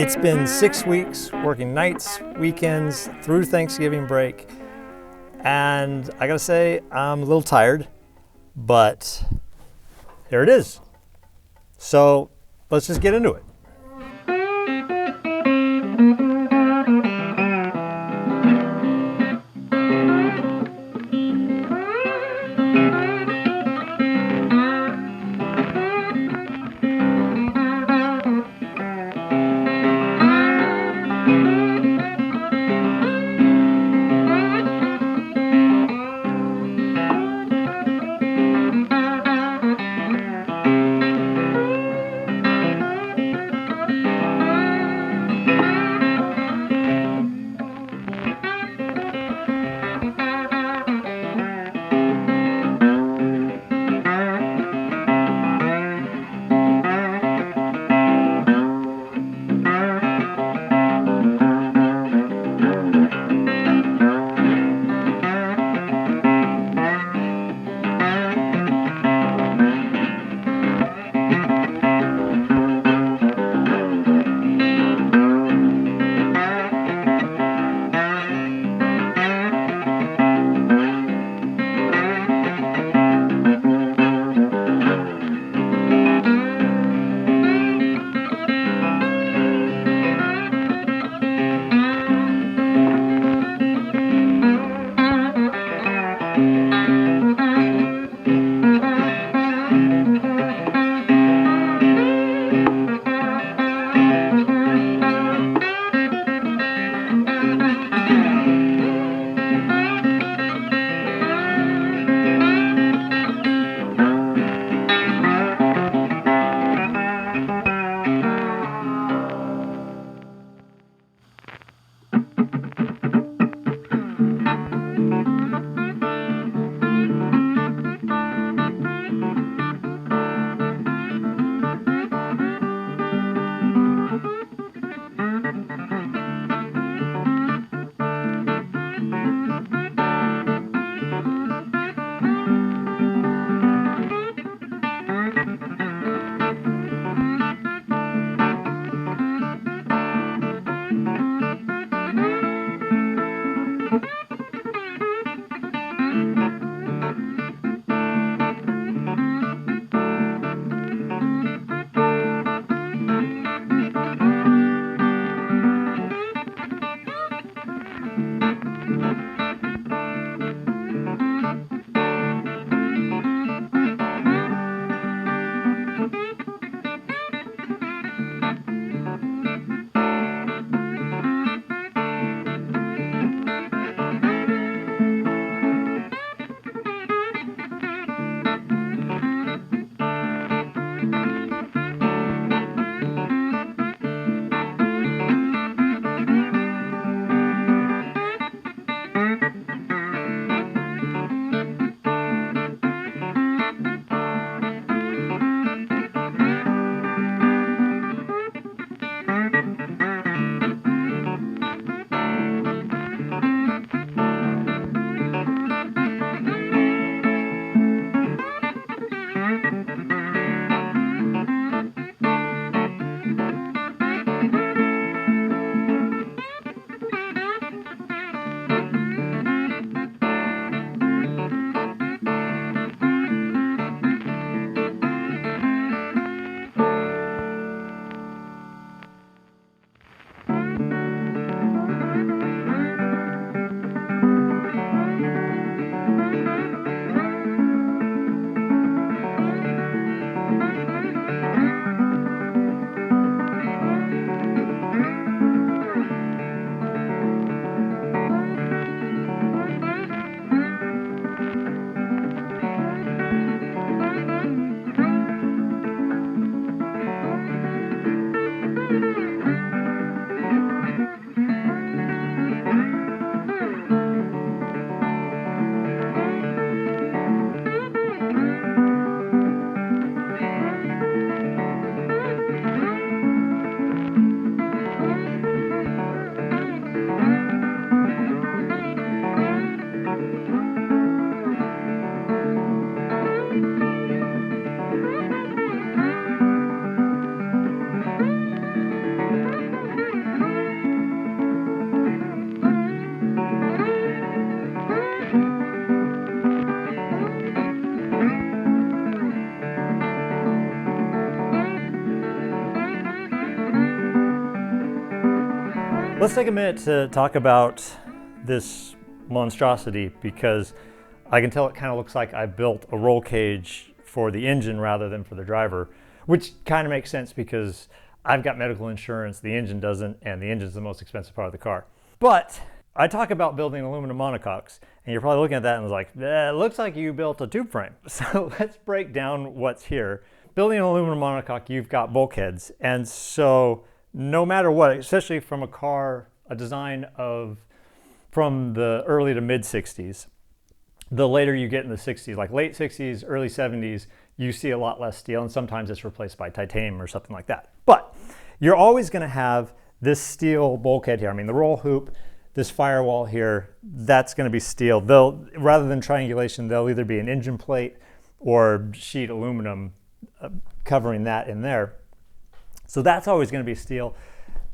It's been 6 weeks working nights, weekends, through Thanksgiving break, and I gotta say, I'm a little tired, but here it is. So let's just get into it. Let's take a minute to talk about this monstrosity, because I can tell it kind of looks like I built a roll cage for the engine rather than for the driver, which kind of makes sense because I've got medical insurance, the engine doesn't, and the engine's the most expensive part of the car. But I talk about building aluminum monocoques, and you're probably looking at that and like, it looks like you built a tube frame. So let's break down what's here. Building an aluminum monocoque, you've got bulkheads, and so no matter what, especially from a car, a design from the early to mid 60s, the later you get in the 60s, like late 60s, early 70s, you see a lot less steel, and sometimes it's replaced by titanium or something like that. But you're always going to have this steel bulkhead here. I mean, the roll hoop, this firewall here, that's going to be steel. Rather than triangulation, there'll either be an engine plate or sheet aluminum covering that in there. So that's always going to be steel.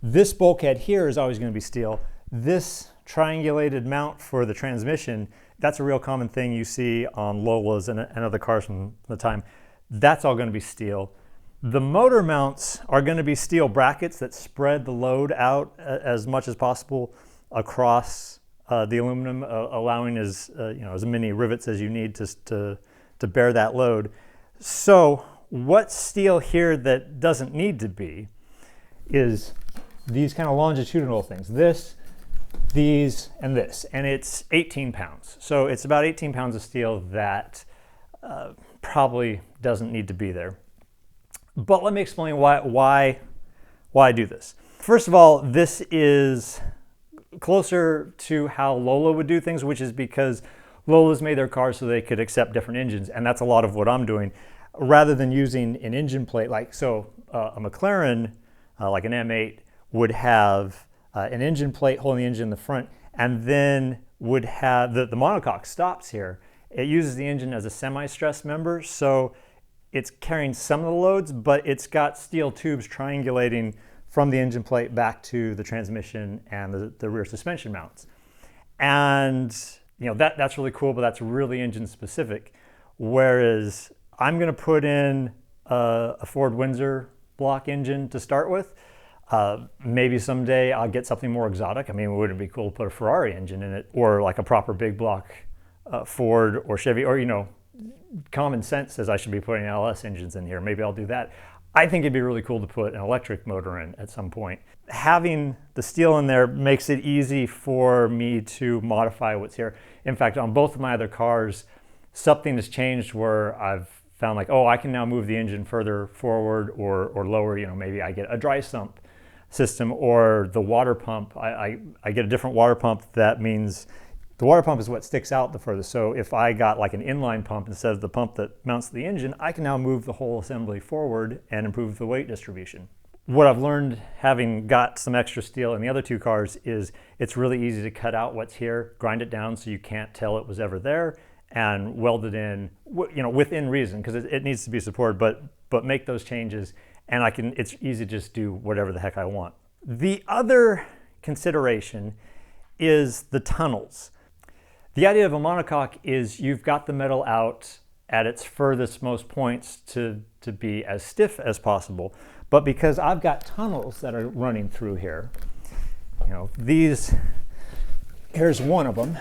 This bulkhead here is always going to be steel. This triangulated mount for the transmission, that's a real common thing you see on Lolas and other cars from the time. That's all going to be steel. The motor mounts are going to be steel brackets that spread the load out as much as possible across the aluminum, allowing as many rivets as you need to bear that load. So what's steel here that doesn't need to be is these kind of longitudinal things. This, these, and this, and it's 18 pounds. So it's about 18 pounds of steel that probably doesn't need to be there. But let me explain why I do this. First of all, this is closer to how Lola would do things, which is because Lola's made their cars so they could accept different engines, and that's a lot of what I'm doing. Rather than using an engine plate, a McLaren, like an M8, would have an engine plate holding the engine in the front, and then would have the monocoque stops here. It uses the engine as a semi-stressed member, so it's carrying some of the loads, but it's got steel tubes triangulating from the engine plate back to the transmission and the rear suspension mounts. And that's really cool, but that's really engine specific. Whereas I'm going to put in a Ford Windsor block engine to start with. Maybe someday I'll get something more exotic. I mean, wouldn't it be cool to put a Ferrari engine in it, or like a proper big block Ford or Chevy, or common sense says I should be putting LS engines in here. Maybe I'll do that. I think it'd be really cool to put an electric motor in at some point. Having the steel in there makes it easy for me to modify what's here. In fact, on both of my other cars, something has changed where I've found I can now move the engine further forward or lower. Maybe I get a dry sump system, or the water pump. I get a different water pump. That means the water pump is what sticks out the furthest. So if I got like an inline pump instead of the pump that mounts the engine, I can now move the whole assembly forward and improve the weight distribution. What I've learned, having got some extra steel in the other two cars, is it's really easy to cut out what's here, grind it down so you can't tell it was ever there, and weld it in, within reason, because it needs to be supported, but make those changes, and it's easy to just do whatever the heck I want. The other consideration is the tunnels. The idea of a monocoque is you've got the metal out at its furthest most points to be as stiff as possible, but because I've got tunnels that are running through here, here's one of them,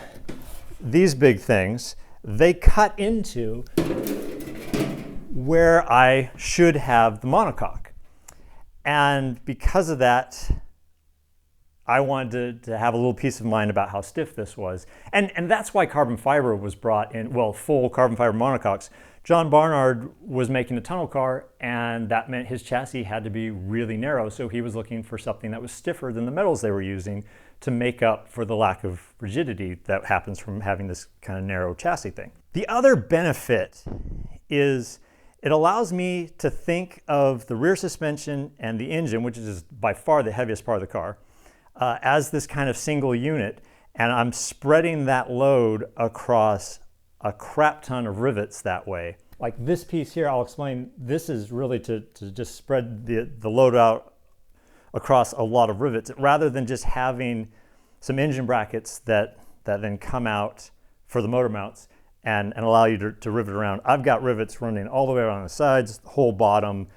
these big things, they cut into where I should have the monocoque. And because of that, I wanted to have a little peace of mind about how stiff this was. And that's why carbon fiber was brought in, full carbon fiber monocoques. John Barnard was making a tunnel car, and that meant his chassis had to be really narrow, so he was looking for something that was stiffer than the metals they were using to make up for the lack of rigidity that happens from having this kind of narrow chassis thing. The other benefit is it allows me to think of the rear suspension and the engine, which is by far the heaviest part of the car, as this kind of single unit, and I'm spreading that load across a crap ton of rivets that way. Like this piece here, I'll explain, this is really to just spread the load out across a lot of rivets, rather than just having some engine brackets that then come out for the motor mounts and allow you to rivet around. I've got rivets running all the way around the sides, the whole bottom,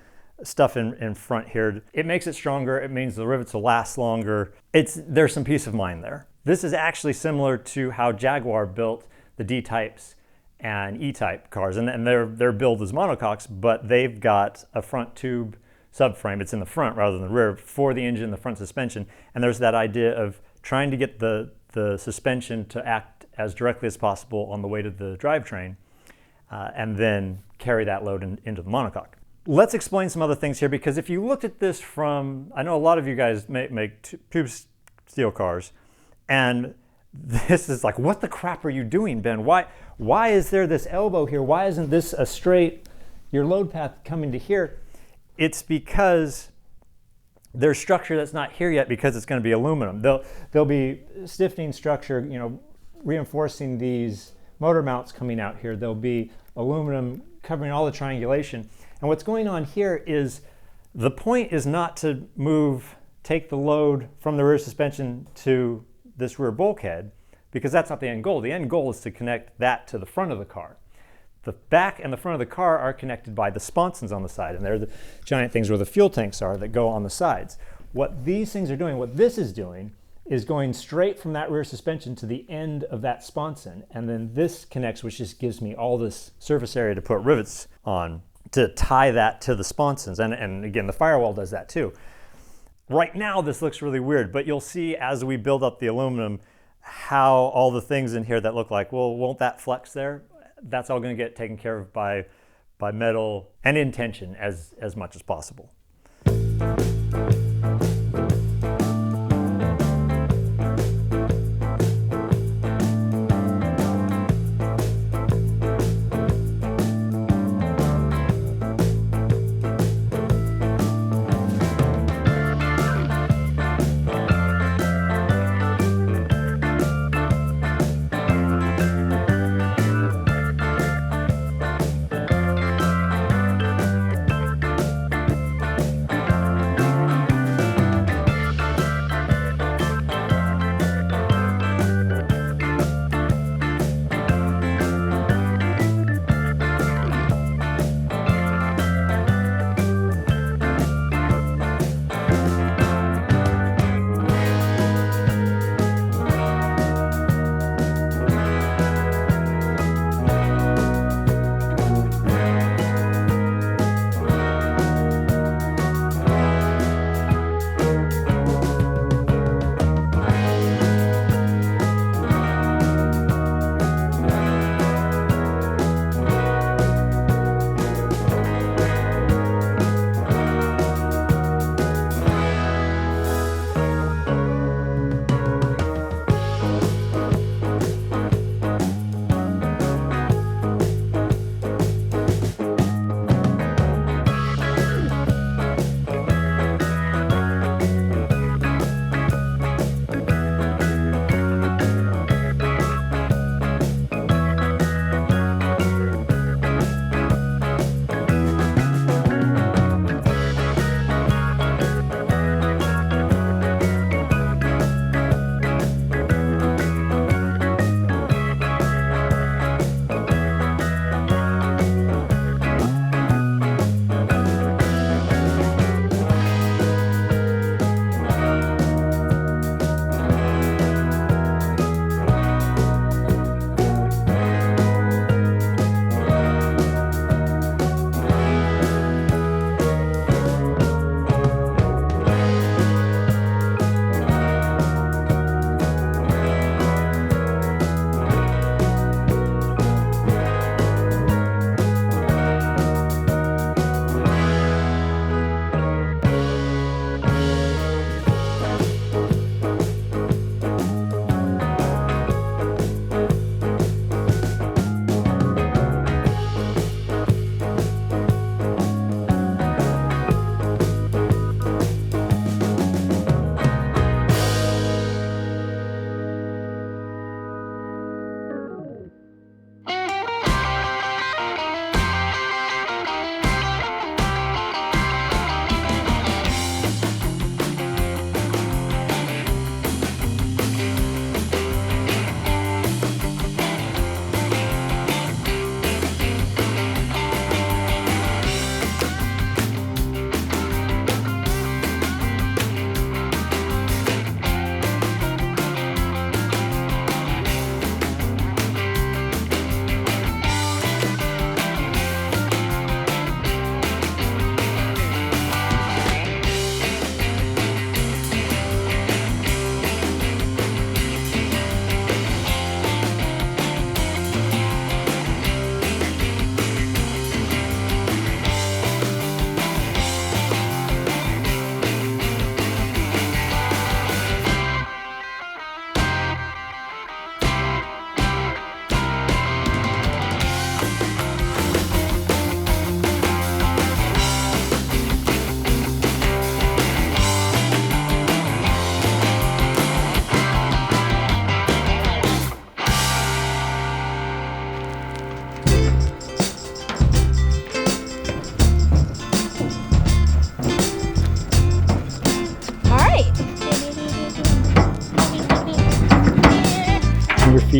stuff in front here. It makes it stronger. It means the rivets will last longer. There's some peace of mind there. This is actually similar to how Jaguar built the D-types and E-type cars, and their build is monocoques, but they've got a front tube subframe. It's in the front rather than the rear for the engine, the front suspension, and there's that idea of trying to get the suspension to act as directly as possible on the weight of the drivetrain, and then carry that load into the monocoque. Let's explain some other things here, because if you looked at this from, I know a lot of you guys make tube steel cars, and this is like, what the crap are you doing, Ben? Why is there this elbow here? Why isn't this a straight, your load path coming to here? It's because there's structure that's not here yet, because it's going to be aluminum. There'll be stiffening structure, reinforcing these motor mounts coming out here. There'll be aluminum covering all the triangulation. And what's going on here is the point is not to take the load from the rear suspension to this rear bulkhead, because that's not the end goal. The end goal is to connect that to the front of the car. The back and the front of the car are connected by the sponsons on the side, and they're the giant things where the fuel tanks are that go on the sides. What these things are doing, what this is doing, is going straight from that rear suspension to the end of that sponson, and then this connects, which just gives me all this surface area to put rivets on to tie that to the sponsons, and again, the firewall does that too. Right now this looks really weird, but you'll see as we build up the aluminum how all the things in here that look like, well, won't that flex there? That's all going to get taken care of by metal and in tension as much as possible.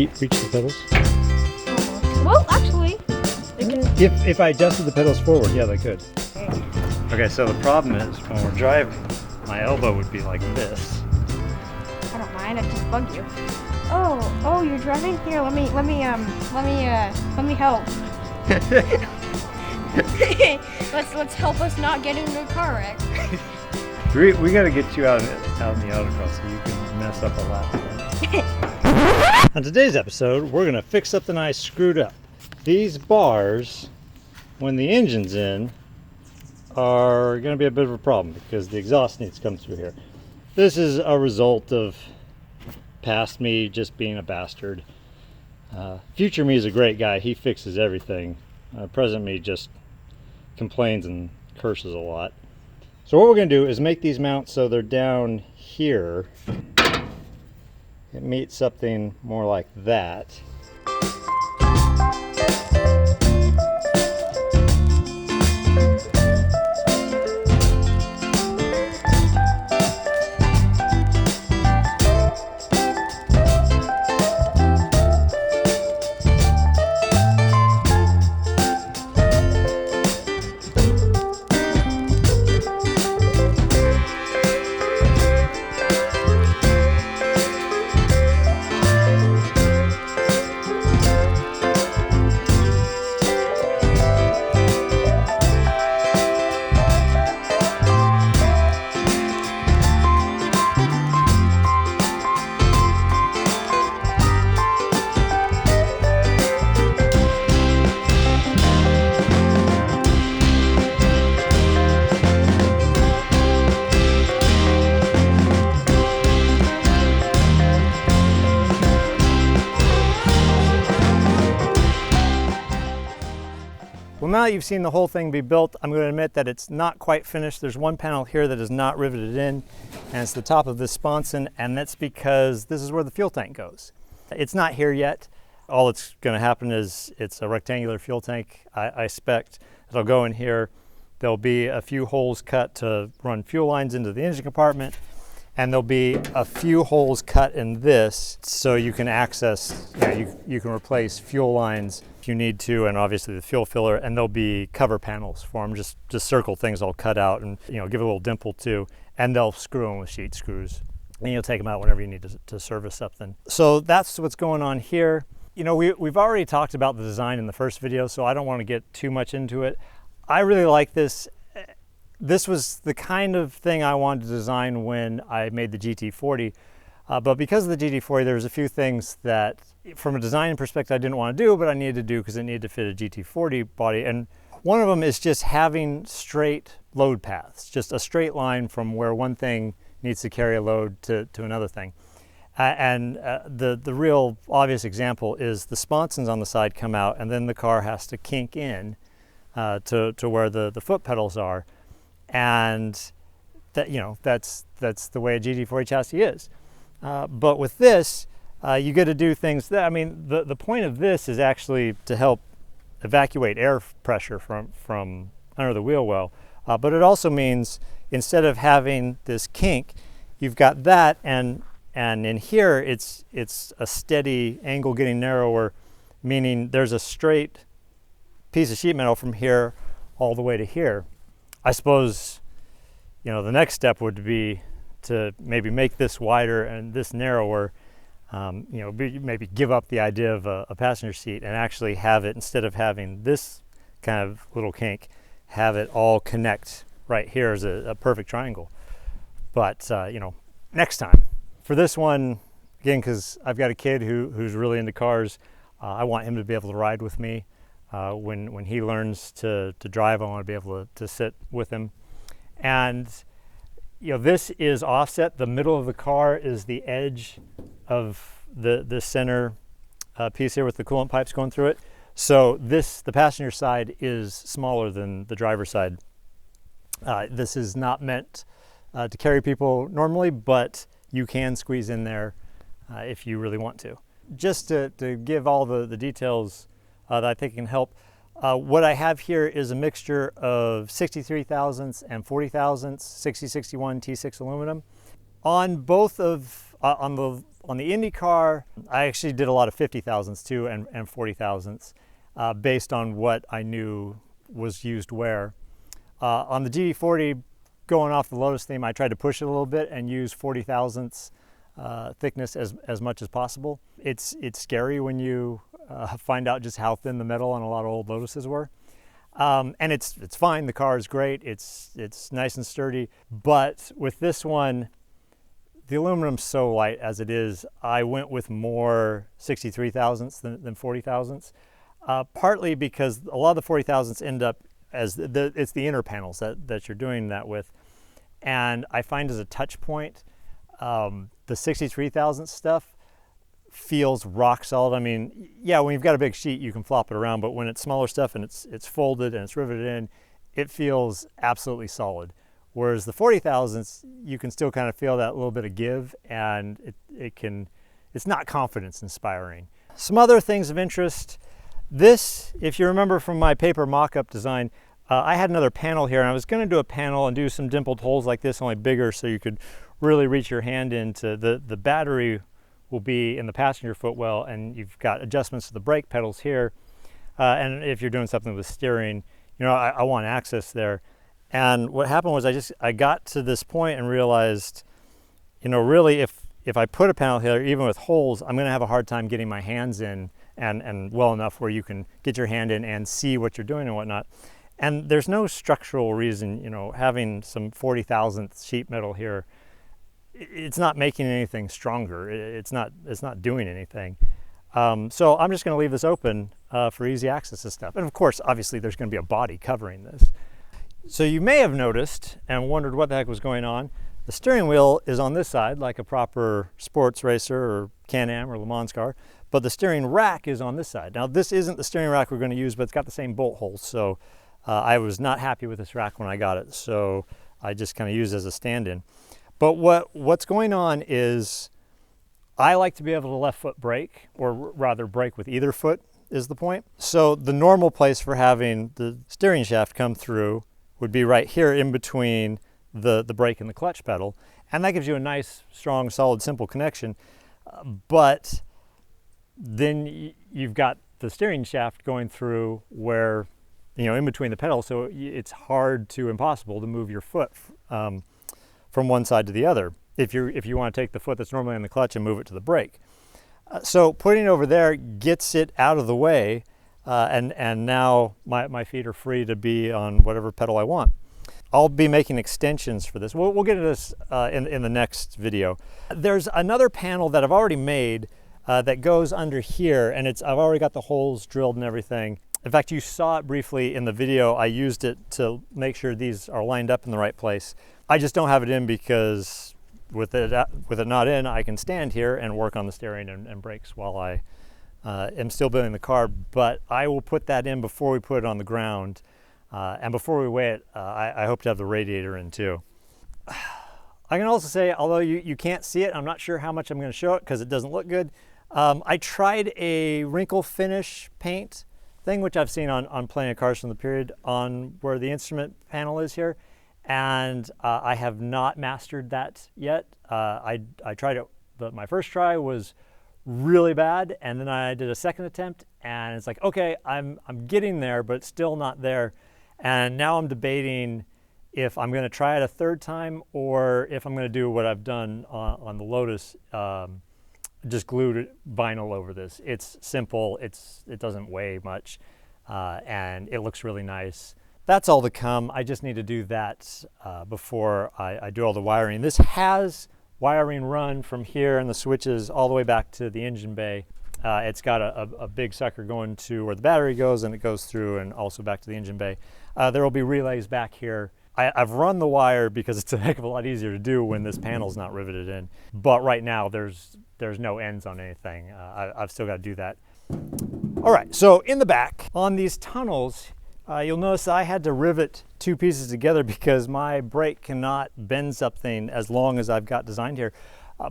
feet reach the pedals? Almost. Well, actually, they can. If I adjusted the pedals forward, yeah, they could. Okay, so the problem is when we're driving, my elbow would be like this. I don't mind. I just bug you. Oh, you're driving here. Let me help. let's help us not get into a car wreck. We got to get you out in the autocross so you can mess up a lap. On today's episode, we're gonna fix something I screwed up. These bars, when the engine's in, are gonna be a bit of a problem because the exhaust needs to come through here. This is a result of past me just being a bastard. Future me is a great guy. He fixes everything. Present me just complains and curses a lot. So what we're going to do is make these mounts so they're down here. It meets something more like that. Well, now that you've seen the whole thing be built, I'm going to admit that it's not quite finished. There's one panel here that is not riveted in, and it's the top of this sponson, and that's because this is where the fuel tank goes. It's not here yet. All that's going to happen is it's a rectangular fuel tank. I expect it'll go in here. There'll be a few holes cut to run fuel lines into the engine compartment, and there'll be a few holes cut in this so you can access, you can replace fuel lines if you need to, and obviously the fuel filler, and there'll be cover panels for them, just circle things all cut out and give it a little dimple too, and they'll screw them with sheet screws. And you'll take them out whenever you need to service something. So that's what's going on here. We've already talked about the design in the first video, so I don't want to get too much into it. I really like this. This was the kind of thing I wanted to design when I made the GT40, but because of the GT40, there's a few things that, from a design perspective, I didn't want to do, but I needed to do because it needed to fit a GT40 body. And one of them is just having straight load paths, just a straight line from where one thing needs to carry a load to another thing. The real obvious example is the sponsons on the side come out, and then the car has to kink in to where the foot pedals are. And that that's the way a GT40 chassis is. But with this, you get to do things that, the point of this is actually to help evacuate air pressure from under the wheel well. But it also means instead of having this kink, you've got that, and in here it's a steady angle getting narrower, meaning there's a straight piece of sheet metal from here all the way to here. I suppose, the next step would be to maybe make this wider and this narrower, maybe give up the idea of a passenger seat and actually have it, instead of having this kind of little kink, have it all connect right here as a perfect triangle. But, next time. For this one, again, because I've got a kid who's really into cars, I want him to be able to ride with me. When he learns to drive, I want to be able to sit with him. And this is offset. The middle of the car is the edge of the center piece here with the coolant pipes going through it. So the passenger side is smaller than the driver's side. This is not meant to carry people normally, but you can squeeze in there if you really want to. Just to give all the details that I think can help. What I have here is a mixture of 63 thousandths and 40 thousandths 6061 T6 aluminum. On both of On the Indy car, I actually did a lot of 50 thousandths too, and 40 thousandths, based on what I knew was used where. On the GT40, going off the Lotus theme, I tried to push it a little bit and use 40 thousandths thickness as much as possible. It's scary when you find out just how thin the metal on a lot of old Lotuses were. And it's fine, the car is great, it's nice and sturdy, but with this one, the aluminum's so light as it is, I went with more 63 thousandths than 40 thousandths, partly because a lot of the 40 thousandths end up as it's the inner panels that you're doing that with, and I find as a touch point, the 63 thousandths stuff feels rock solid. I mean, yeah, when you've got a big sheet, you can flop it around, but when it's smaller stuff and it's folded and it's riveted in, it feels absolutely solid. Whereas the 40 thousandths, you can still kind of feel that little bit of give, and it's not confidence inspiring. Some other things of interest. This, if you remember from my paper mock-up design, I had another panel here, and I was going to do a panel and do some dimpled holes like this, only bigger, so you could really reach your hand into the battery will be in the passenger footwell, and you've got adjustments to the brake pedals here. And if you're doing something with steering, you know, I want access there. And what happened was I got to this point and realized, you know, really if I put a panel here, even with holes, I'm gonna have a hard time getting my hands in and well enough where you can get your hand in and see what you're doing and whatnot. And there's no structural reason, you know, having some 40 thousandth sheet metal here, it's not making anything stronger. It's not doing anything. So I'm just going to leave this open for easy access to stuff. And of course, obviously, there's going to be a body covering this. So you may have noticed and wondered what the heck was going on. The steering wheel is on this side, like a proper sports racer or Can-Am or Le Mans car, but the steering rack is on this side. Now, this isn't the steering rack we're going to use, but it's got the same bolt holes. So I was not happy with this rack when I got it, so I just kind of used it as a stand-in. But what's going on is I like to be able to left foot brake, or rather brake with either foot is the point. So the normal place for having the steering shaft come through would be right here in between the brake and the clutch pedal. And that gives you a nice, strong, solid, simple connection. But then you've got the steering shaft going through where, you know, in between the pedals. So it's hard to impossible to move your foot from one side to the other if you want to take the foot that's normally on the clutch and move it to the brake. So putting it over there gets it out of the way, and now my feet are free to be on whatever pedal I want. I'll be making extensions for this. We'll get into this in the next video. There's another panel that I've already made that goes under here, and I've already got the holes drilled and everything. In fact, you saw it briefly in the video. I used it to make sure these are lined up in the right place. I just don't have it in because with it not in, I can stand here and work on the steering and brakes while I am still building the car, but I will put that in before we put it on the ground. And before we weigh it, I hope to have the radiator in too. I can also say, although you can't see it, I'm not sure how much I'm going to show it because it doesn't look good. I tried a wrinkle finish paint thing, which I've seen on plenty of cars from the period, on where the instrument panel is here. And I have not mastered that yet. I tried it, but my first try was really bad, and then I did a second attempt, and it's like, okay, I'm getting there, but still not there. And now I'm debating if I'm going to try it a third time or if I'm going to do what I've done on the Lotus, just glued vinyl over this. It's simple, it doesn't weigh much, and it looks really nice. That's all to come. I just need to do that before I do all the wiring. This has wiring run from here and the switches all the way back to the engine bay. It's got a big sucker going to where the battery goes, and it goes through and also back to the engine bay. There will be relays back here. I've run the wire because it's a heck of a lot easier to do when this panel's not riveted in. But right now there's no ends on anything. I've still got to do that. All right, so in the back on these tunnels, you'll notice I had to rivet two pieces together because my brake cannot bend something as long as I've got designed here.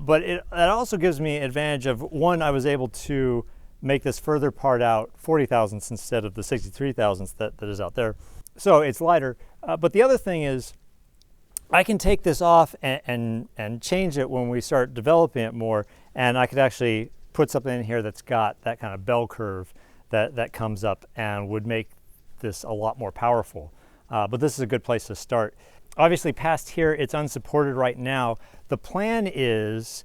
But it also gives me advantage of, one, I was able to make this further part out 40 thousandths instead of the 63 thousandths that is out there. So it's lighter. But the other thing is, I can take this off and change it when we start developing it more, and I could actually put something in here that's got that kind of bell curve that comes up and would make this a lot more powerful. But this is a good place to start. Obviously past here, it's unsupported right now. The plan is,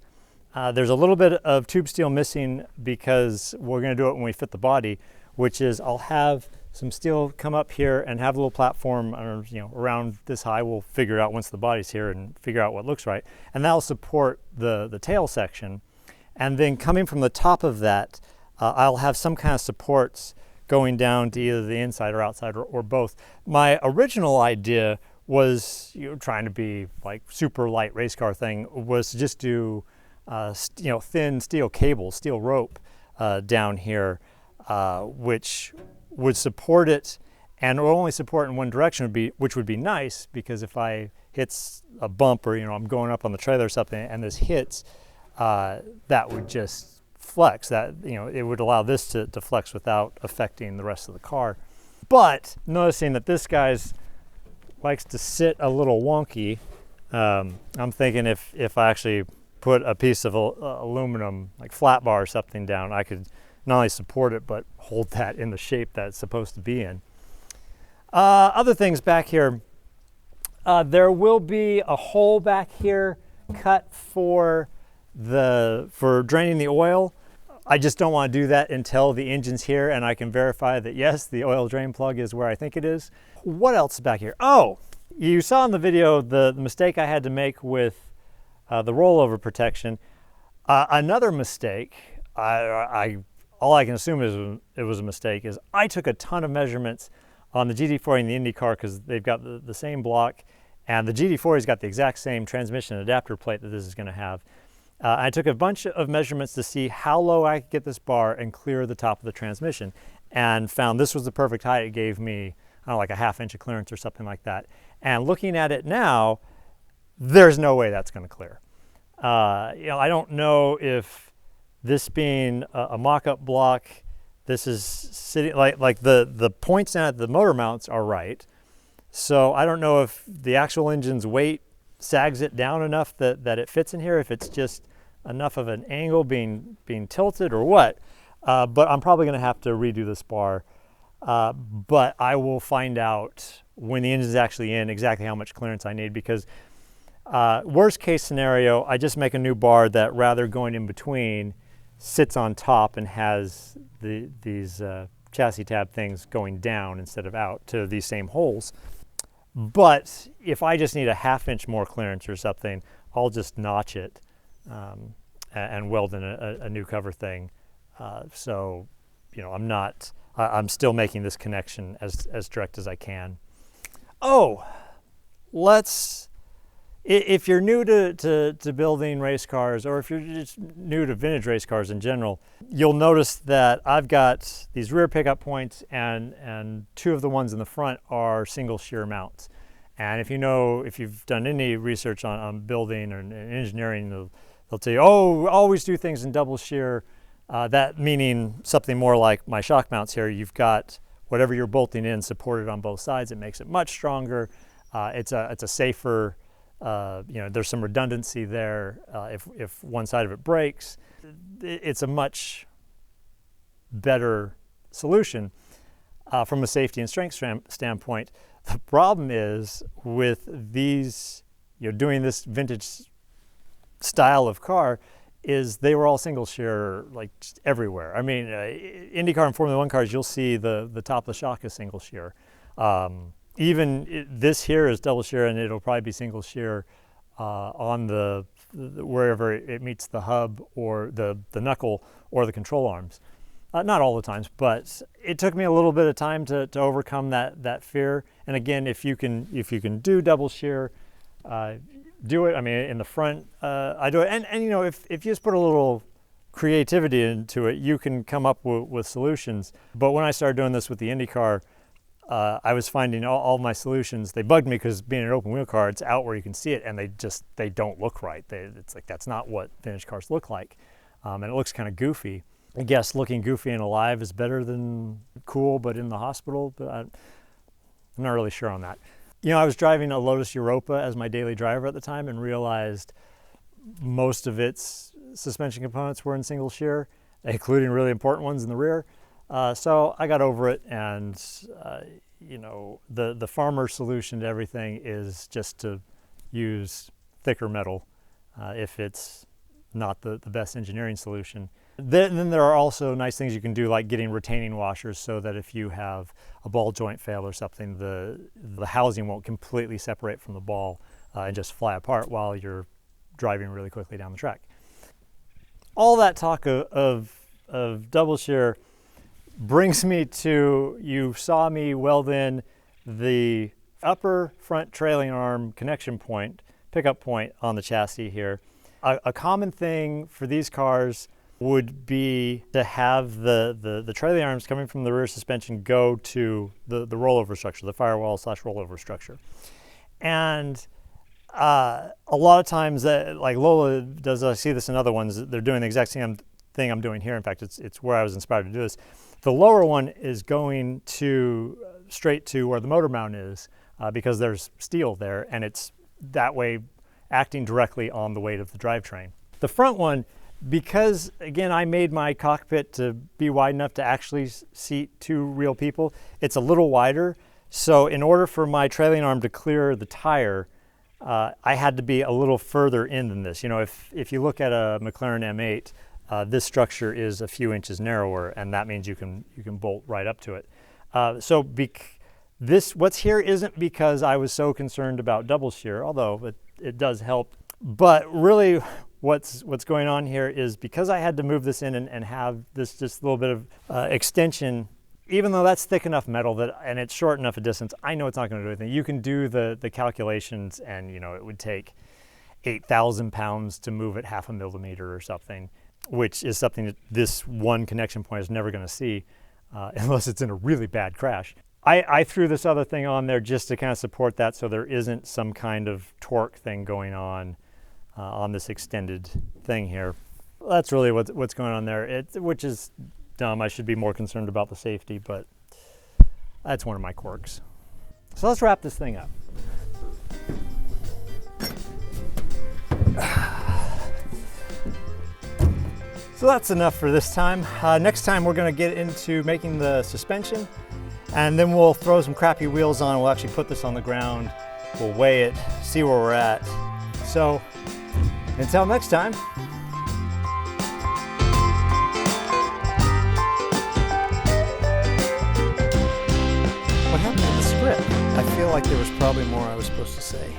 there's a little bit of tube steel missing because we're gonna do it when we fit the body, which is I'll have some steel come up here and have a little platform around this high. We'll figure it out once the body's here and figure out what looks right. And that'll support the tail section. And then coming from the top of that, I'll have some kind of supports going down to either the inside or outside or both. My original idea was, trying to be like super light race car thing, was to just do thin steel cable, steel rope down here, which would support it, and it will only support in one direction, which would be nice, because if I hit a bump or I'm going up on the trailer or something and this hits, that would just flex. That it would allow this to flex without affecting the rest of the car. But noticing that this guy's likes to sit a little wonky, I'm thinking if I actually put a piece of aluminum, like flat bar or something down, I could not only support it, but hold that in the shape that it's supposed to be in. Other things back here, there will be a hole back here cut for draining the oil. I just don't want to do that until the engine's here and I can verify that yes, the oil drain plug is where I think it is. What else is back here? Oh, you saw in the video the mistake I had to make with the rollover protection. Another mistake, all I can assume is it was a mistake, is I took a ton of measurements on the GT40 and the IndyCar because they've got the same block, and the GT40's got the exact same transmission adapter plate that this is going to have. I took a bunch of measurements to see how low I could get this bar and clear the top of the transmission, and found this was the perfect height. It gave me, I don't know, like a ½ inch of clearance or something like that. And looking at it now, there's no way that's going to clear. I don't know if this being a mock-up block, this is sitting like the points at the motor mounts are right. So I don't know if the actual engine's weight sags it down enough that it fits in here, if it's just enough of an angle being tilted or what. But I'm probably going to have to redo this bar. But I will find out when the engine's actually in exactly how much clearance I need, because worst case scenario, I just make a new bar that, rather going in between, sits on top and has these chassis tab things going down instead of out to these same holes. But if I just need a ½ inch more clearance or something, I'll just notch it and weld in a new cover thing. So, I'm still making this connection as direct as I can. Oh, if you're new to building race cars, or if you're just new to vintage race cars in general, you'll notice that I've got these rear pickup points, and two of the ones in the front are single shear mounts. And if you've done any research on building or engineering, they'll tell you, oh, always do things in double shear. That meaning something more like my shock mounts here. You've got whatever you're bolting in supported on both sides. It makes it much stronger. It's a safer. There's some redundancy there. If one side of it breaks, it's a much better solution from a safety and strength standpoint. The problem is with these, doing this vintage style of car, is they were all single shear, like just everywhere. I mean, IndyCar and Formula One cars, you'll see the top of the shock is single shear. Even this here is double shear, and it'll probably be single shear on wherever it meets the hub or the knuckle or the control arms. Not all the times, but it took me a little bit of time to overcome that fear. And again, if you can do double shear, do it. I mean, in the front, I do it. And if you just put a little creativity into it, you can come up with solutions. But when I started doing this with the IndyCar, I was finding all my solutions, they bugged me because being an open wheel car, it's out where you can see it, and they don't look right. It's like, that's not what vintage cars look like. And it looks kind of goofy. I guess looking goofy and alive is better than cool but in the hospital, but I'm not really sure on that. You know, I was driving a Lotus Europa as my daily driver at the time and realized most of its suspension components were in single shear, including really important ones in the rear. So I got over it, and you know, the farmer solution to everything is just to use thicker metal if it's not the best engineering solution. Then there are also nice things you can do, like getting retaining washers so that if you have a ball joint fail or something, the housing won't completely separate from the ball and just fly apart while you're driving really quickly down the track. All that talk of double shear brings me to, you saw me weld in the upper front trailing arm connection point, pickup point on the chassis here. A common thing for these cars would be to have the trailing arms coming from the rear suspension go to the rollover structure, the firewall / rollover structure. And a lot of times, like Lola does, I see this in other ones, they're doing the exact same thing I'm doing here. In fact, it's where I was inspired to do this. The lower one is going straight to where the motor mount is because there's steel there, and it's that way acting directly on the weight of the drivetrain. The front one, because again I made my cockpit to be wide enough to actually seat two real people, it's a little wider. So in order for my trailing arm to clear the tire, I had to be a little further in than this. You know, if you look at a McLaren M8, this structure is a few inches narrower, and that means you can bolt right up to it. What's here isn't because I was so concerned about double shear, although it does help. But really, what's going on here is because I had to move this in and have this just little bit of extension. Even though that's thick enough metal and it's short enough a distance, I know it's not going to do anything. You can do the calculations, and you know it would take 8,000 pounds to move it 0.5 millimeter or something, which is something that this one connection point is never going to see unless it's in a really bad crash. I threw this other thing on there just to kind of support that, so there isn't some kind of torque thing going on this extended thing here. That's really what's going on there, which is dumb. I should be more concerned about the safety, but that's one of my quirks. So let's wrap this thing up. So that's enough for this time. Next time we're going to get into making the suspension, and then we'll throw some crappy wheels on. We'll actually put this on the ground. We'll weigh it, see where we're at. So until next time. What happened to the script? I feel like there was probably more I was supposed to say.